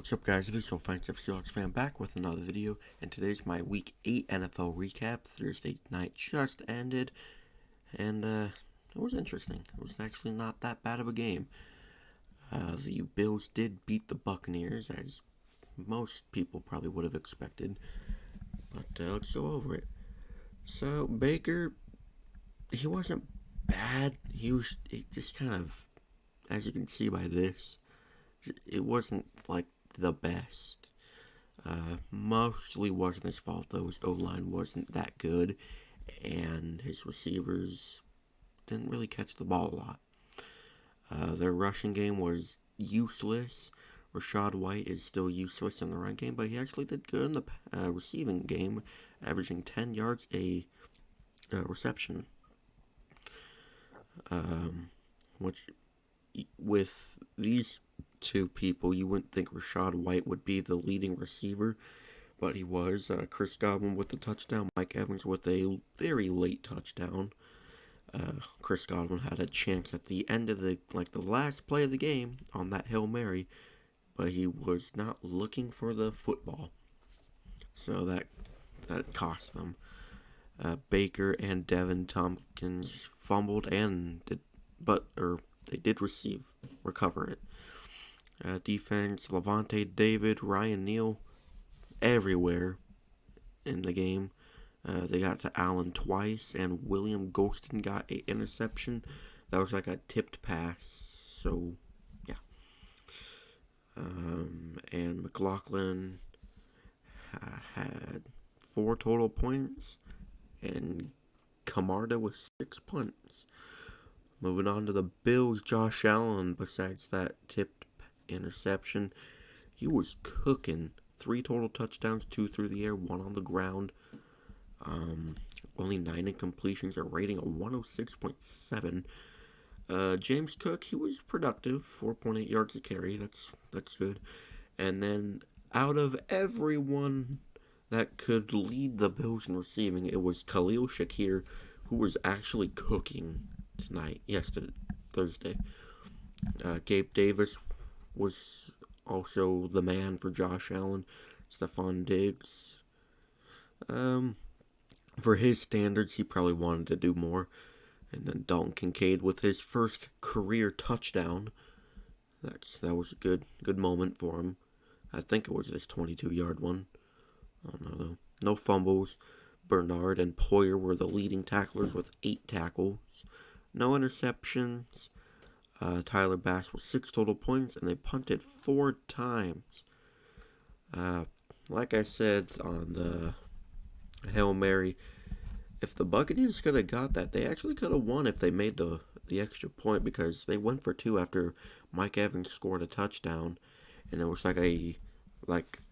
What's up, guys? It is Offensive Seahawks fan back with another video, and today's my Week 8 NFL recap. Thursday night just ended, and it was interesting. It was actually not that bad of a game. The Bills did beat the Buccaneers, as most people probably would have expected, but let's go over it. So, Baker, he wasn't bad. It just kind of, as you can see by this, it wasn't like the best. Mostly wasn't his fault though. His O-line wasn't that good, and his receivers didn't really catch the ball a lot. Their rushing game was useless. Rachaad White is still useless in the run game, but he actually did good in the receiving game, averaging 10 yards a reception. Which, with these two people, you wouldn't think Rachaad White would be the leading receiver, but he was. Chris Godwin with the touchdown, Mike Evans with a very late touchdown. Chris Godwin had a chance at the end of the last play of the game on that Hail Mary, but he was not looking for the football, so that cost them. Baker and Devin Tompkins fumbled they did recover it. Defense, Lavonte David, Ryan Neal, everywhere in the game. They got to Allen twice, and William Golston got an interception. That was like a tipped pass, so yeah. And McLaughlin had 4 total points, and Camarda with 6 punts. Moving on to the Bills, Josh Allen, besides that tipped interception, he was cooking. 3 total touchdowns, 2 through the air, 1 on the ground. Only 9 incompletions, a rating of 106.7. James Cook, he was productive, 4.8 yards a carry. That's good. And then out of everyone that could lead the Bills in receiving, it was Khalil Shakir, who was actually cooking Thursday. Gabe Davis was also the man for Josh Allen. Stephon Diggs, for his standards, he probably wanted to do more. And then Dalton Kincaid with his first career touchdown. That was a good moment for him. I think it was his 22-yard one. I don't know though. No fumbles. Bernard and Poyer were the leading tacklers with 8 tackles. No interceptions. Tyler Bass with 6 total points, and they punted 4 times. Like I said on the Hail Mary, if the Buccaneers could have got that, they actually could have won if they made the extra point, because they went for 2 after Mike Evans scored a touchdown, and it was like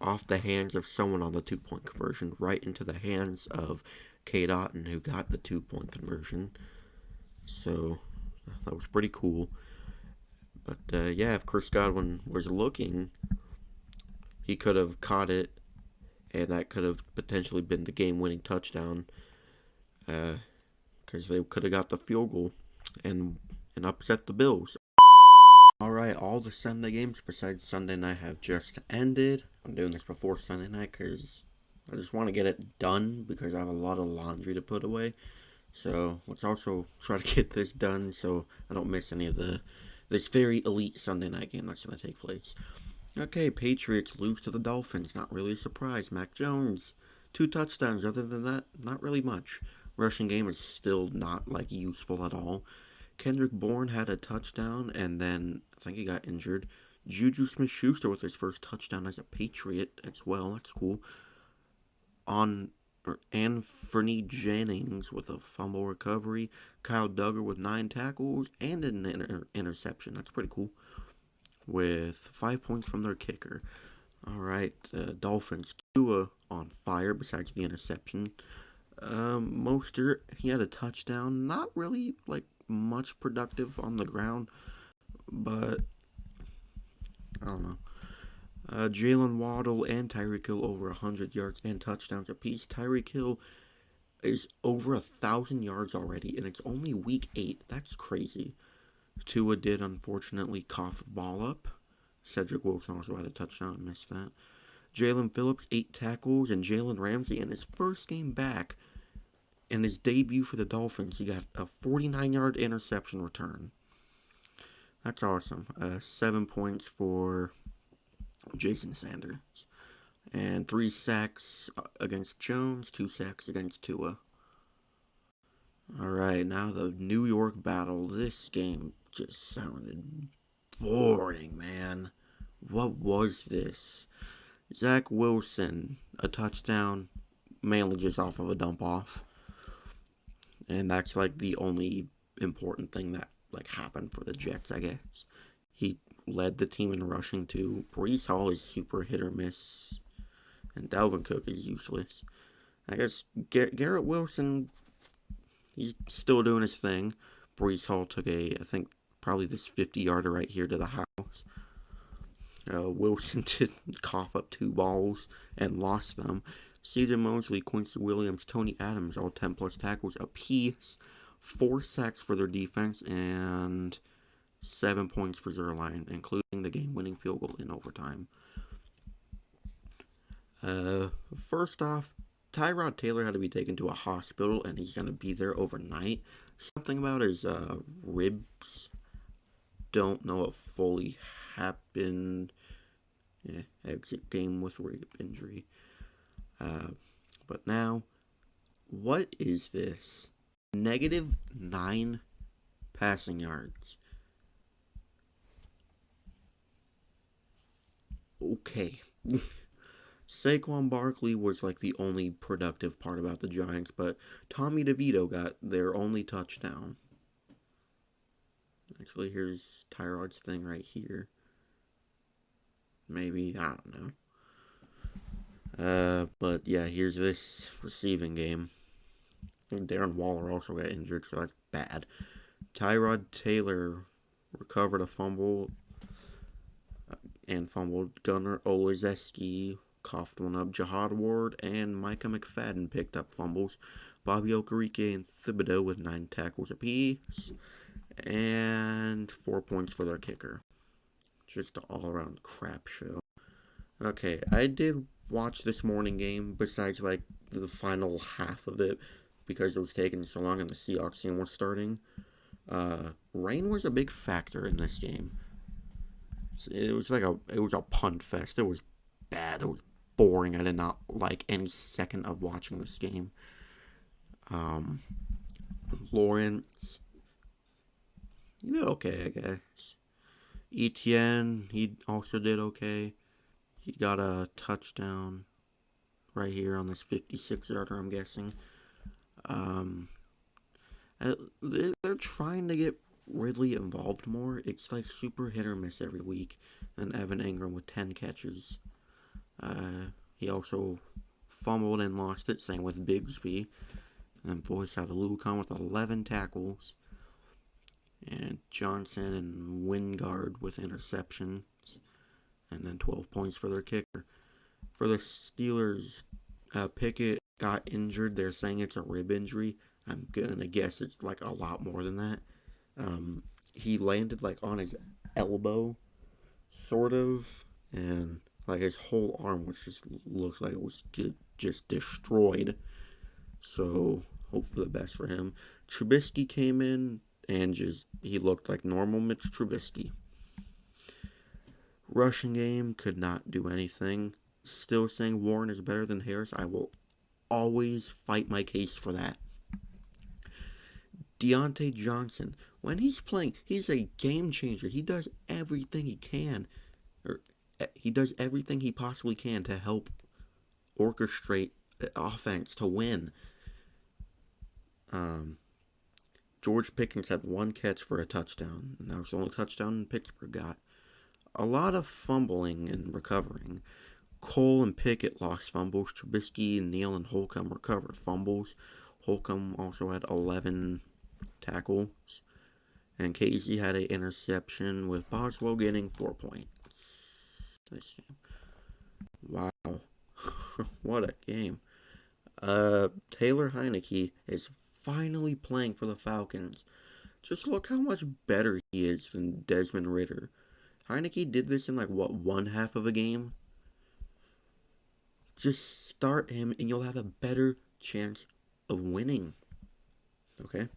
off the hands of someone on the 2-point conversion, right into the hands of Cade Otton, who got the 2-point conversion. So that was pretty cool. But yeah, if Chris Godwin was looking, he could have caught it, and that could have potentially been the game-winning touchdown, because they could have got the field goal and upset the Bills. Alright, all the Sunday games besides Sunday night have just ended. I'm doing this before Sunday night because I just want to get it done, because I have a lot of laundry to put away. So let's also try to get this done so I don't miss any of this very elite Sunday night game that's going to take place. Okay, Patriots lose to the Dolphins. Not really a surprise. Mac Jones, 2 touchdowns. Other than that, not really much. Rushing game is still not useful at all. Kendrick Bourne had a touchdown, and then I think he got injured. Juju Smith-Schuster with his first touchdown as a Patriot as well. That's cool. Anthony Jennings with a fumble recovery. Kyle Duggar with 9 tackles and an interception. That's pretty cool. With 5 points from their kicker. Alright, Dolphins. Tua on fire besides the interception. Mostert, he had a touchdown. Not really, much productive on the ground, but I don't know. Jalen Waddle and Tyreek Hill over 100 yards and touchdowns apiece. Tyreek Hill is over 1,000 yards already, and it's only week 8. That's crazy. Tua did unfortunately cough the ball up, Cedric Wilson also had a touchdown. I missed that. Jalen Phillips, 8 tackles, and Jalen Ramsey in his first game back in his debut for the Dolphins, he got a 49-yard interception return. That's awesome. 7 points for Jason Sanders. And 3 sacks against Jones, 2 sacks against Tua. Alright, now the New York battle. This game just sounded boring, man. What was this? Zach Wilson, a touchdown, mainly just off of a dump off. And that's like the only important thing that like happened for the Jets, I guess. He led the team in rushing too. Breece Hall is super hit or miss, and Dalvin Cook is useless. I guess Garrett Wilson, he's still doing his thing. Breece Hall took I think probably this 50-yarder right here to the house. Wilson did cough up 2 balls and lost them. C.J. Mosley, Quincy Williams, Tony Adams, all 10-plus tackles apiece. 4 sacks for their defense and 7 points for Zuerlein, including the game-winning field goal in overtime. First off, Tyrod Taylor had to be taken to a hospital, and he's going to be there overnight. Something about his ribs. Don't know what fully happened. Yeah, exit game with rib injury. But now, what is this? -9 passing yards. Okay. Saquon Barkley was like the only productive part about the Giants, but Tommy DeVito got their only touchdown. Actually, here's Tyrod's thing right here. Maybe, I don't know. But yeah, here's this receiving game. Darren Waller also got injured, so that's bad. Tyrod Taylor recovered a fumble and fumbled. Gunnar Olszewski coughed one up. Jihad Ward and Micah McFadden picked up fumbles. Bobby Okereke and Thibodeau with 9 tackles apiece. And 4 points for their kicker. Just an all-around crap show. Okay, I did watch this morning game besides like the final half of it because it was taking so long and the Seahawks game was starting. Rain was a big factor in this game. It was a punt fest. It was bad. It was boring. I did not like any second of watching this game. Lawrence, he did okay, I guess. Etienne, he also did okay. He got a touchdown right here on this 56-yarder, I'm guessing. They're trying to get Ridley involved more. It's like super hit or miss every week. And Evan Ingram with 10 catches. He also fumbled and lost it, same with Bigsby. And Boyce Adelucon with 11 tackles. And Johnson and Wingard with interceptions. And then 12 points for their kicker. For the Steelers, Pickett got injured. They're saying it's a rib injury. I'm going to guess it's like a lot more than that. He landed like on his elbow, sort of. And like his whole arm was just looked like it was just destroyed. So hope for the best for him. Trubisky came in and he looked like normal Mitch Trubisky. Rushing game could not do anything. Still saying Warren is better than Harris. I will always fight my case for that. Deontay Johnson, when he's playing, he's a game changer. He does everything he can. He does everything he possibly can to help orchestrate the offense to win. George Pickens had 1 catch for a touchdown, and that was the only touchdown Pittsburgh got. A lot of fumbling and recovering. Cole and Pickett lost fumbles. Trubisky, Neal, and Holcomb recovered fumbles. Holcomb also had 11 tackles. And Casey had an interception with Boswell getting 4 points this game. Wow. What a game. Taylor Heineke is finally playing for the Falcons. Just look how much better he is than Desmond Ridder. Heineke did this in like, what, one half of a game? Just start him and you'll have a better chance of winning. Okay?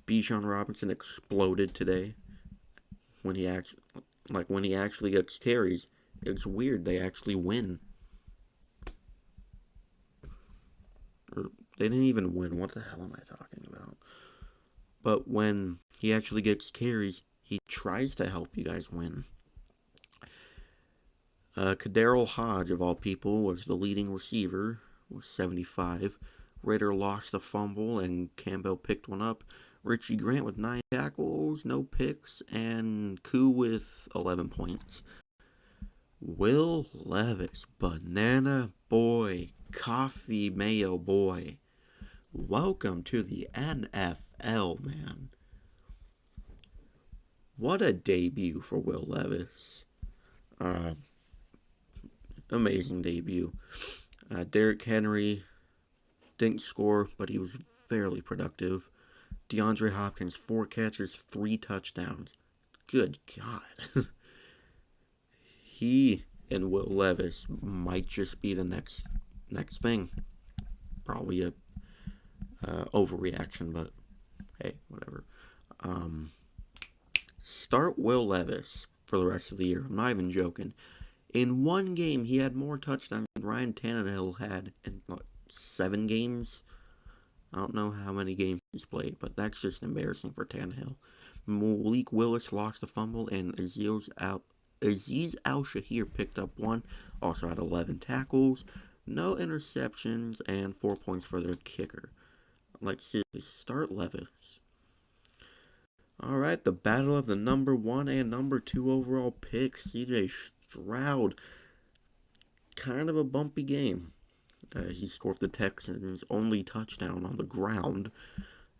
Bijan Robinson exploded today when he actually gets carries. It's weird. They actually win. Or they didn't even win. What the hell am I talking about? But when he actually gets carries, he tries to help you guys win. KhaDarel Hodge, of all people, was the leading receiver with 75. Ritter lost a fumble, and Campbell picked one up. Richie Grant with 9 tackles, no picks, and Koo with 11 points. Will Levis, banana boy, coffee mayo boy. Welcome to the NFL, man. What a debut for Will Levis. Amazing debut. Derrick Henry didn't score, but he was fairly productive. DeAndre Hopkins, 4 catches, 3 touchdowns. Good God. He and Will Levis might just be the next thing. Probably a overreaction, but hey, whatever. Start Will Levis for the rest of the year. I'm not even joking. In one game, he had more touchdowns than Ryan Tannehill had in 7 games. I don't know how many games he's played, but that's just embarrassing for Tannehill. Malik Willis lost a fumble, and Aziz Al-Shahir picked up 1. Also had 11 tackles, no interceptions, and 4 points for their kicker. Seriously, start Levis. Alright, the battle of the number 1 and number 2 overall picks. CJ Stroud. Kind of a bumpy game. He scored the Texans' only touchdown on the ground.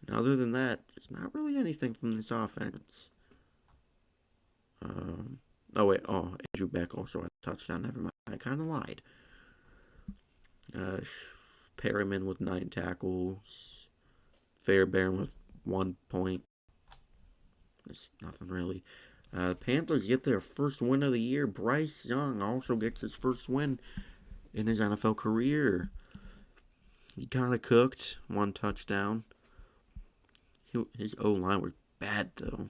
And other than that, there's not really anything from this offense. Andrew Beck also had a touchdown. Never mind. I kind of lied. Perriman with 9 tackles. Fairbairn with 1 point. There's nothing really. Panthers get their first win of the year. Bryce Young also gets his first win in his NFL career. He kind of cooked. 1 touchdown. His O-line was bad, though.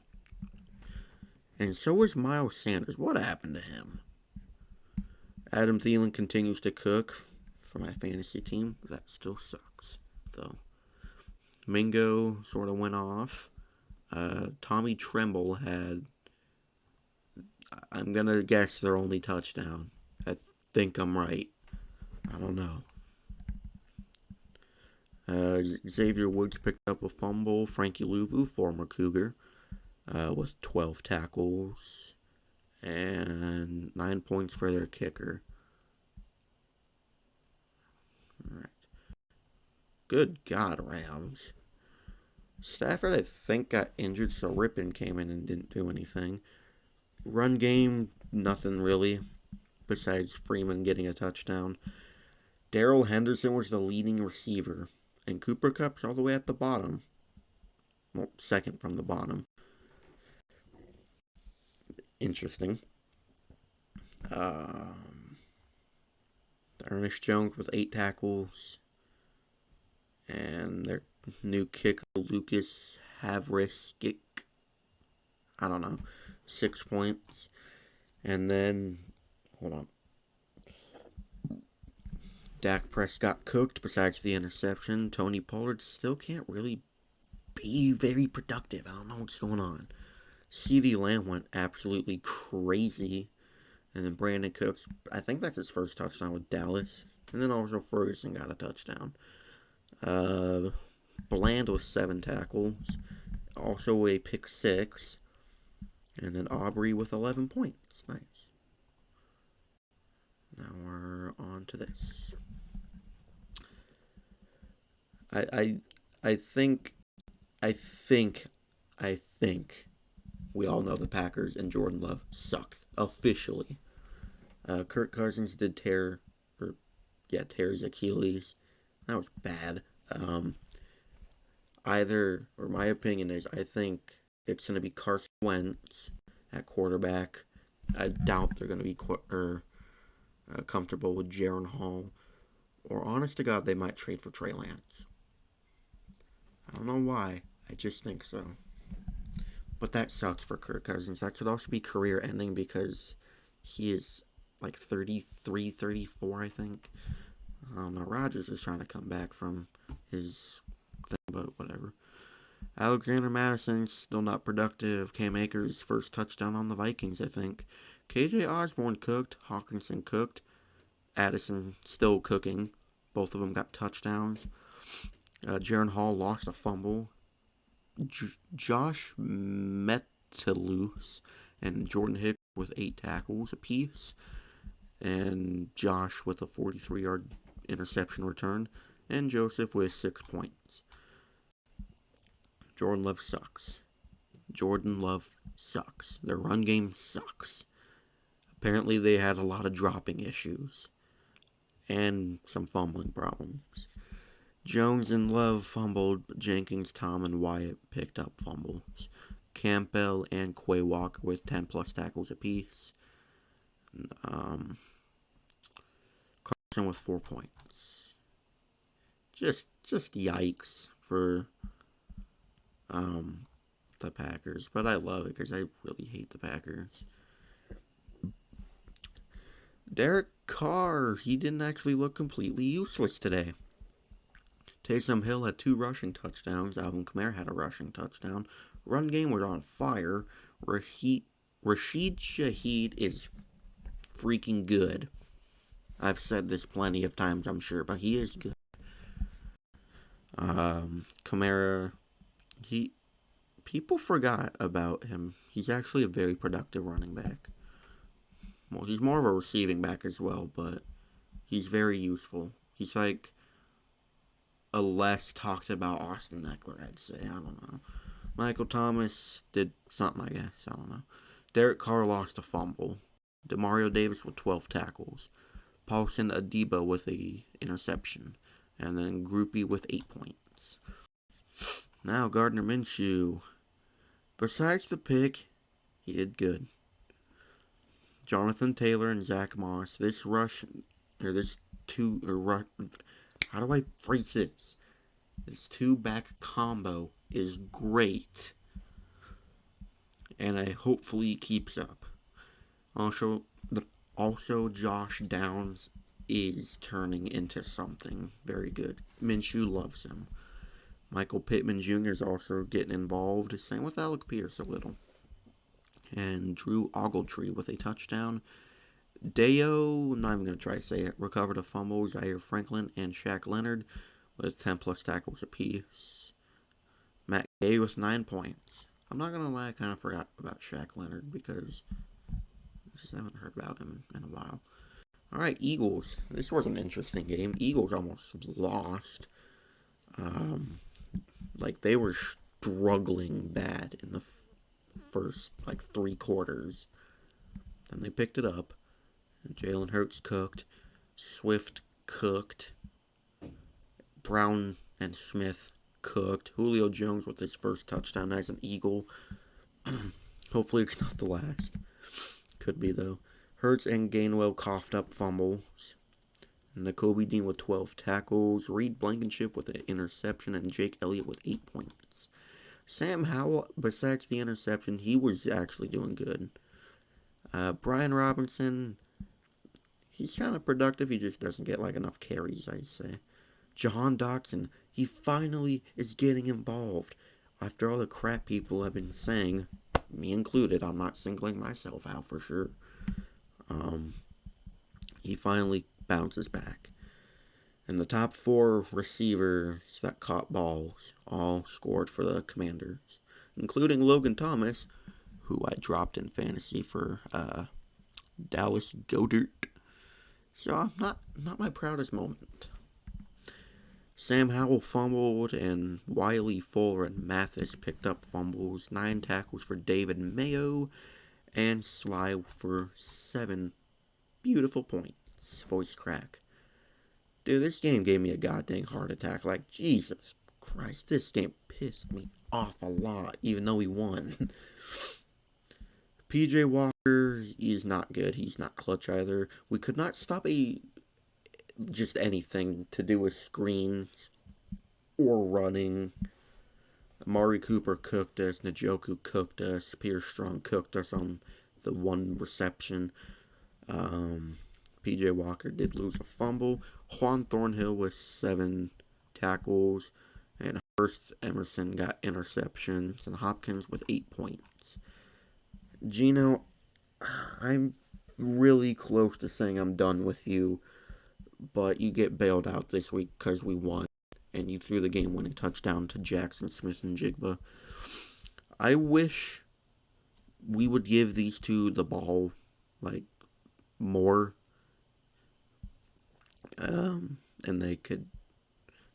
And so was Miles Sanders. What happened to him? Adam Thielen continues to cook for my fantasy team. That still sucks, though. Mingo sort of went off. Tommy Tremble had, I'm going to guess, their only touchdown. I think I'm right. I don't know. Xavier Woods picked up a fumble. Frankie Louvu, former Cougar, with 12 tackles and 9 points for their kicker. All right. Good God, Rams. Stafford, I think, got injured, so Rippon came in and didn't do anything. Run game, nothing really, besides Freeman getting a touchdown. Darrell Henderson was the leading receiver, and Cooper Kupp's all the way at the bottom. Well, second from the bottom. Interesting. Ernest Jones with 8 tackles, and their new kicker, Lucas Havriskick, I don't know, 6 points. And then, hold on. Dak Prescott cooked besides the interception. Tony Pollard still can't really be very productive. I don't know what's going on. CeeDee Lamb went absolutely crazy. And then Brandon Cooks, I think that's his first touchdown with Dallas. And then also Ferguson got a touchdown. Bland with 7 tackles. Also a pick 6. And then Aubrey with 11 points. Nice. Now we're on to this. I think we all know the Packers and Jordan Love suck officially. Kirk Cousins did tear his Achilles. That was bad. My opinion is, I think it's going to be Carson Wentz at quarterback, I doubt they're going to be comfortable with Jaren Hall. Or honest to God, they might trade for Trey Lance. I don't know why. I just think so. But that sucks for Kirk Cousins. That could also be career ending because he is like 33, 34, I think. I don't know. Rodgers is trying to come back from his thing, but whatever. Alexander Madison still not productive. Cam Akers first touchdown on the Vikings, I think. KJ Osborne cooked. Hawkinson cooked. Addison still cooking. Both of them got touchdowns. Jaren Hall lost a fumble. Josh Metellus and Jordan Hicks with 8 tackles apiece. And Josh with a 43-yard interception return. And Joseph with 6 points. Jordan Love sucks. Their run game sucks. Apparently they had a lot of dropping issues. And some fumbling problems. Jones and Love fumbled, but Jenkins, Tom, and Wyatt picked up fumbles. Campbell and Quay Walker with 10-plus tackles apiece. Carson with 4 points. Just yikes for the Packers. But I love it because I really hate the Packers. Derek Carr, he didn't actually look completely useless today. Taysom Hill had 2 rushing touchdowns. Alvin Kamara had a rushing touchdown. Run game was on fire. Rashid Shaheed is freaking good. I've said this plenty of times, I'm sure, but he is good. Kamara, people forgot about him. He's actually a very productive running back. Well, he's more of a receiving back as well, but he's very useful. He's like a less talked about Austin Eckler, I'd say. I don't know. Michael Thomas did something, I guess. I don't know. Derek Carr lost a fumble. Demario Davis with 12 tackles. Paulson Adebo with a interception. And then Groupie with 8 points. Now Gardner Minshew. Besides the pick, he did good. Jonathan Taylor and Zach Moss. How do I phrase this? This 2-back combo is great. And I hopefully keeps up. Also, Josh Downs is turning into something very good. Minshew loves him. Michael Pittman Jr. is also getting involved. Same with Alec Pierce a little. And Drew Ogletree with a touchdown. Deo, I'm not even going to try to say it, recovered a fumble. Zaire Franklin and Shaq Leonard with 10-plus tackles apiece. Matt Gay with 9 points. I'm not going to lie, I kind of forgot about Shaq Leonard because I just haven't heard about him in a while. Alright, Eagles. This was an interesting game. Eagles almost lost. They were struggling bad in the first, 3 quarters. Then they picked it up. And Jalen Hurts cooked. Swift cooked. Brown and Smith cooked. Julio Jones with his first touchdown as an Eagle. Hopefully it's not the last. Could be, though. Hurts and Gainwell coughed up fumbles. Nakobe Dean with 12 tackles. Reed Blankenship with an interception. And Jake Elliott with 8 points. Sam Howell, besides the interception, he was actually doing good. Brian Robinson, he's kind of productive. He just doesn't get enough carries, I'd say. Jahan Dotson, he finally is getting involved. After all the crap people have been saying, me included, I'm not singling myself out for sure. He finally bounces back. And the top 4 receivers that caught balls all scored for the Commanders, including Logan Thomas, who I dropped in fantasy for Dallas Goedert. So not my proudest moment. Sam Howell fumbled, and Wiley, Fuller, and Mathis picked up fumbles. 9 tackles for David Mayo, and Sly for 7 beautiful points. Voice crack. Dude, this game gave me a goddamn heart attack. Jesus Christ, this game pissed me off a lot, even though we won. PJ Walker, he's not good. He's not clutch either. We could not stop just anything to do with screens or running. Amari Cooper cooked us. Njoku cooked us. Pierre Strong cooked us on the one reception. PJ Walker did lose a fumble. Juan Thornhill with 7 tackles. And Hurst Emerson got interceptions. And Hopkins with 8 points. Gino, I'm really close to saying I'm done with you. But you get bailed out this week because we won. And you threw the game-winning touchdown to Jackson Smith-Njigba. I wish we would give these two the ball, more. And they could...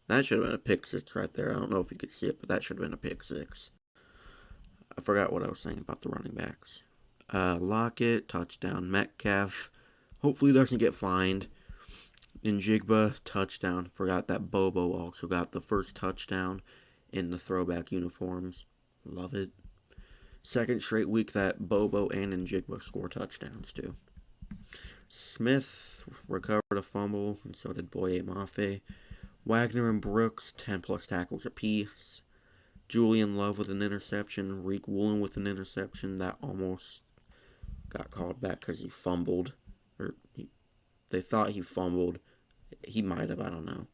That should have been a pick six right there. I don't know if you could see it, but that should have been a pick six. I forgot what I was saying about the running backs. Lockett, touchdown. Metcalf, hopefully doesn't get fined. Njigba, touchdown. Forgot that Bobo also got the first touchdown in the throwback uniforms. Love it. Second straight week that Bobo and Njigba score touchdowns too. Smith recovered a fumble, and so did Boye Mafe. Wagner and Brooks, 10-plus tackles apiece. Julian Love with an interception. Reek Woolen with an interception that almost got called back because he fumbled. They thought he fumbled. He might have, I don't know.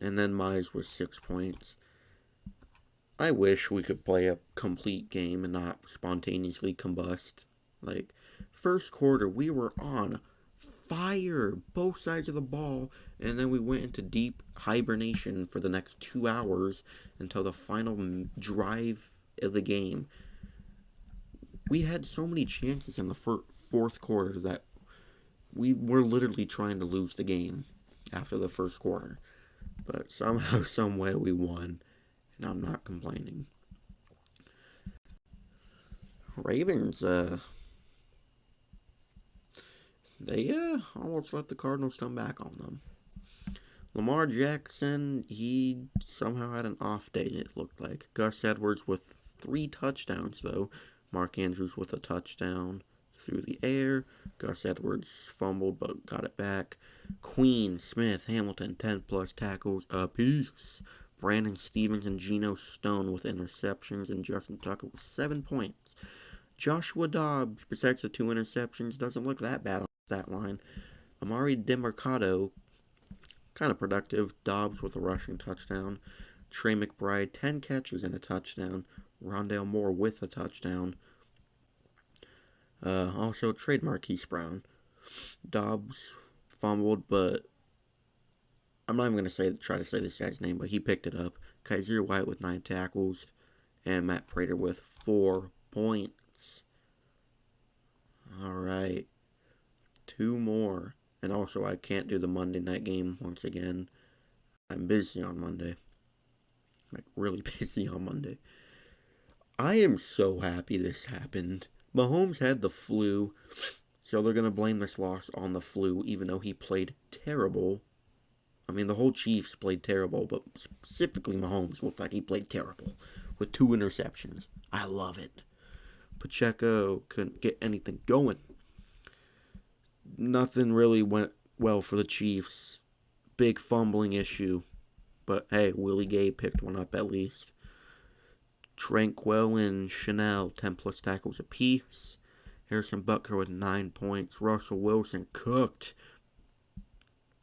And then Mize was 6 points. I wish we could play a complete game and not spontaneously combust. First quarter, we were on fire, both sides of the ball, and then we went into deep hibernation for the next 2 hours until the final drive of the game. We had so many chances in the fourth quarter that we were literally trying to lose the game after the first quarter. But somehow, someway, we won, and I'm not complaining. Ravens, they almost let the Cardinals come back on them. Lamar Jackson, he somehow had an off day, it looked like. Gus Edwards with 3 touchdowns, though. Mark Andrews with a touchdown through the air. Gus Edwards fumbled but got it back. Queen, Smith, Hamilton, 10-plus tackles apiece. Brandon Stevens and Geno Stone with interceptions, and Justin Tucker with 7 points. Joshua Dobbs, besides the 2 interceptions, doesn't look that bad on that line. Amari DeMercado, kind of productive. Dobbs with a rushing touchdown. Trey McBride, 10 catches and a touchdown. Rondale Moore with a touchdown. Also, trade Marquise Brown. Dobbs fumbled, but I'm not even going to try to say this guy's name, but he picked it up. Kaiser White with 9 tackles, and Matt Prater with 4 points. Alright. 2 more. And also, I can't do the Monday night game once again. I'm busy on Monday. Really busy on Monday. I am so happy this happened. Mahomes had the flu, so they're going to blame this loss on the flu, even though he played terrible. I mean, the whole Chiefs played terrible, but specifically Mahomes looked like he played terrible with 2 interceptions. I love it. Pacheco couldn't get anything going. Nothing really went well for the Chiefs. Big fumbling issue. But hey, Willie Gay picked one up at least. Tranquil and Chanel, 10-plus tackles apiece. Harrison Butker with 9 points. Russell Wilson cooked.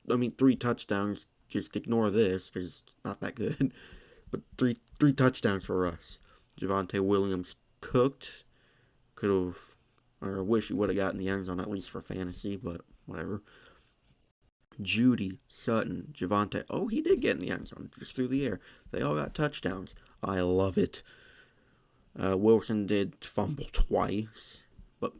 3 touchdowns. Just ignore this because it's not that good. But three touchdowns for us. Javonte Williams cooked. I wish he would have gotten the end zone at least for fantasy, but whatever. Judy, Sutton, Javonte. Oh, he did get in the end zone just through the air. They all got touchdowns. I love it. Wilson did fumble twice, but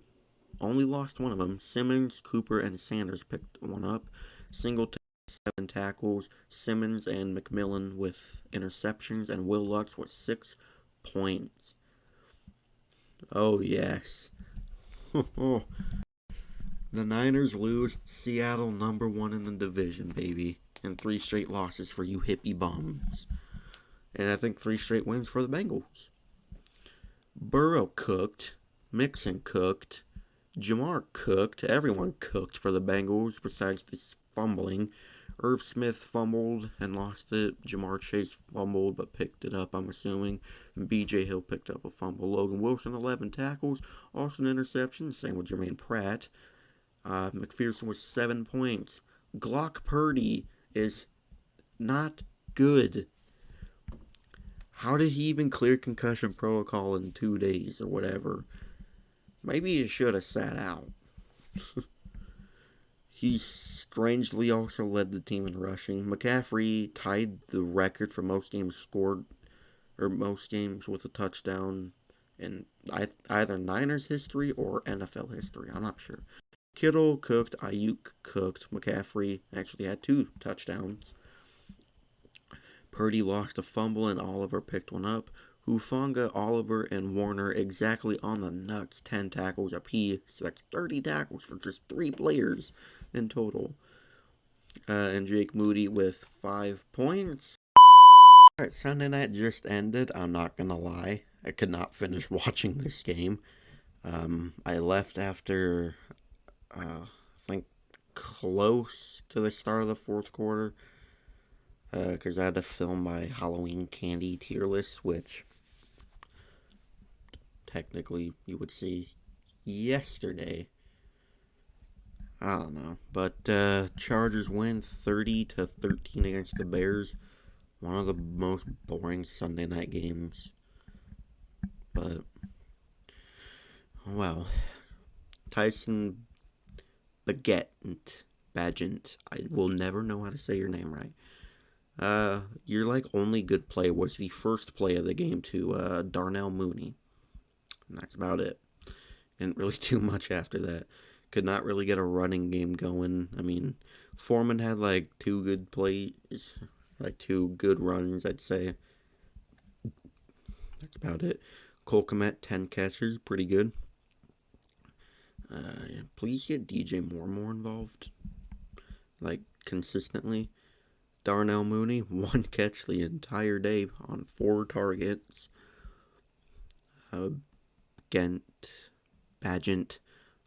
only lost one of them. Simmons, Cooper, and Sanders picked one up. Singleton, 7 tackles. Simmons and McMillan with interceptions, and Will Lutz with 6 points. Oh, yes. The Niners lose. Seattle number 1 in the division, baby. And 3 straight losses for you hippie bums. And I think 3 straight wins for the Bengals. Burrow cooked. Mixon cooked. Jamar cooked. Everyone cooked for the Bengals besides the fumbling. Irv Smith fumbled and lost it. Jamar Chase fumbled but picked it up, I'm assuming. And B.J. Hill picked up a fumble. Logan Wilson, 11 tackles. Also an interception. Same with Jermaine Pratt. McPherson with 7 points. Glock Purdy is not good. How did he even clear concussion protocol in 2 days or whatever? Maybe he should have sat out. He strangely also led the team in rushing. McCaffrey tied the record for most games scored, or most games with a touchdown in either Niners history or NFL history. I'm not sure. Kittle cooked. Ayuk cooked. McCaffrey actually had 2 touchdowns. Purdy lost a fumble and Oliver picked one up. Hufanga, Oliver, and Warner exactly on the nuts. 10 tackles apiece. So that's 30 tackles for just 3 players in total. And Jake Moody with 5 points. Alright, Sunday night just ended. I'm not going to lie. I could not finish watching this game. I left after, I think, close to the start of the 4th quarter. Because I had to film my Halloween candy tier list, which technically you would see yesterday. I don't know. But Chargers win 30-13 against the Bears. One of the most boring Sunday night games. But, well, Tyson Bagent, I will never know how to say your name right. Your only good play was the first play of the game to Darnell Mooney. And that's about it. Didn't really do much after that. Could not really get a running game going. I mean, Foreman had 2 good plays, 2 good runs, I'd say. That's about it. Cole Kmet, 10 catches, pretty good. Please get DJ Moore more involved, consistently. Darnell Mooney, 1 catch the entire day on 4 targets. Bagent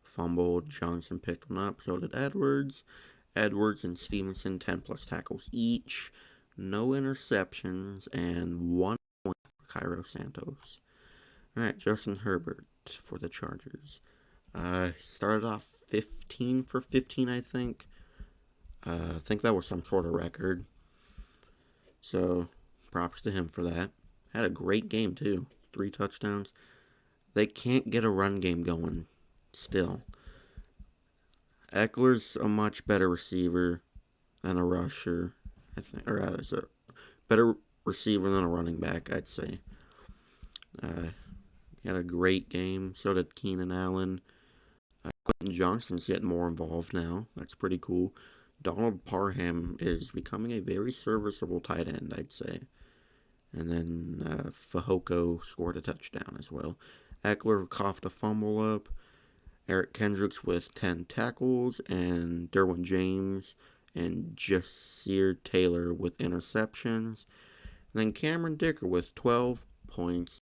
fumbled. Johnson picked one up. So did Edwards. Edwards and Stevenson, 10+ tackles each. No interceptions. And 1 point for Cairo Santos. Alright, Justin Herbert for the Chargers. Started off 15 for 15, I think. I think that was some sort of record. So, props to him for that. Had a great game, too. 3 touchdowns. They can't get a run game going still. Eckler's a much better receiver than a rusher, I think. Or is a better receiver than a running back, I'd say. He had a great game. So did Keenan Allen. Quentin Johnston's getting more involved now. That's pretty cool. Donald Parham is becoming a very serviceable tight end, I'd say. And then Fehoko scored a touchdown as well. Eckler coughed a fumble up. Eric Kendricks with 10 tackles. And Derwin James and Jasir Taylor with interceptions. And then Cameron Dicker with 12 points.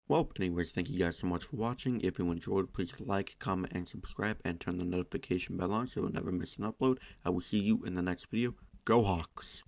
Well, anyways, thank you guys so much for watching. If you enjoyed, please like, comment, and subscribe, and turn the notification bell on so you'll never miss an upload. I will see you in the next video. Go Hawks!